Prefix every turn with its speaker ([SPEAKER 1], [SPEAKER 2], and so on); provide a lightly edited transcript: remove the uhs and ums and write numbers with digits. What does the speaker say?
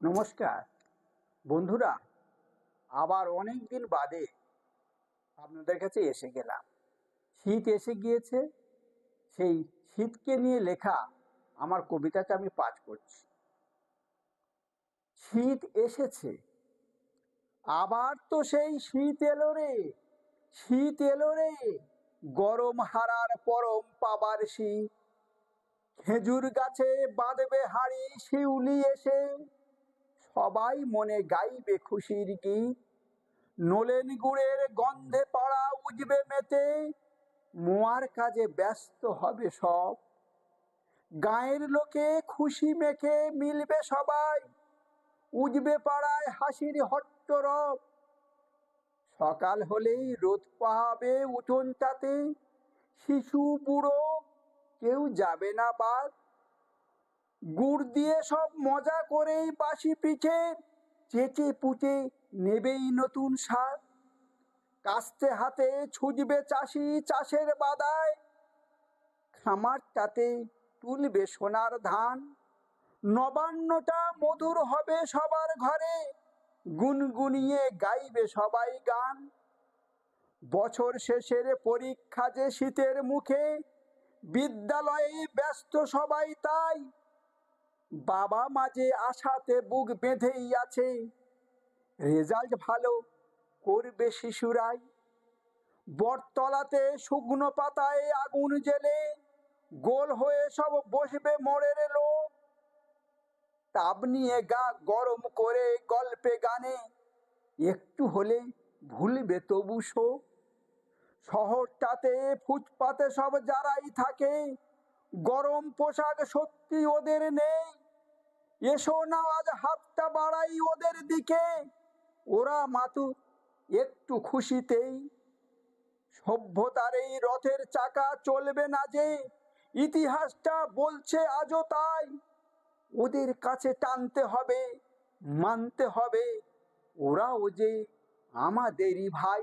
[SPEAKER 1] নমস্কার বন্ধুরা, আবার অনেক দিন বাদে আপনাদের কাছে এসে গেলাম। শীত এসে গিয়েছে, সেই শীতকে নিয়ে লেখা আমার কবিতাটা আমি পাঠ করছি। শীত এসেছে, আবার তো সেই শীত এলো রে, শীত এলো রে, গরম হারার পরম পাবার শীত। খেজুর গাছে বাঁধবে হাড়ি শিউলি এসে, সবাই মনে গাইবে খুশির গীত। নলেন গুড়ের গন্ধে পাড়া উজবে মেতে, মোয়ার কাজে ব্যস্ত হবে সব। গায়ের লোকে খুশি মেখে মিলবে সবাই, উজবে পাড়ায় হাসির হট্টরব। সকাল হলেই রোদ পাহাবে উঠোনটাতে, শিশু বুড়ো কেউ যাবে না বাদ। গুড় দিয়ে সব মজা করেই বাসি পিঠে, চেটে পুটে নেবেই নতুন স্বাদ। কাস্তে হাতে ছুঁজবে চাষি চাষের বাদায়, খামারটাতে তুলবে সোনার ধান। নবান্নটা মধুর হবে সবার ঘরে, গুনগুনিয়ে গাইবে সবাই গান। বছর শেষের পরীক্ষা যে শীতের মুখে, বিদ্যালয়ে ব্যস্ত সবাই তাই। বাবা মাঝে আশাতে বুক বেঁধেই আছে, রেজাল্ট ভালো করবে শিশুরাই। বটতলাতে শুকনো পাতায় আগুন জেলে, গোল হয়ে সব বসবে মোড়ের লোক। তাপ নিয়ে গা গরম করে গল্পে গানে, একটু হলে ভুলবে তবু শোক। শহরটাতে ফুটপাতে সব যারাই থাকে, গরম পোশাক সত্যি ওদের নেই। এসো না আজ হাতটা বাড়াই ওদের দিকে, ওরা মাতুক একটু খুশিতেই। সভ্যতার এই রথের চাকা চলবে না যে, ইতিহাসটা বলছে আজও তাই। ওদের কাছে টানতে হবে, মানতে হবে, ওরাও যে আমাদেরই ভাই।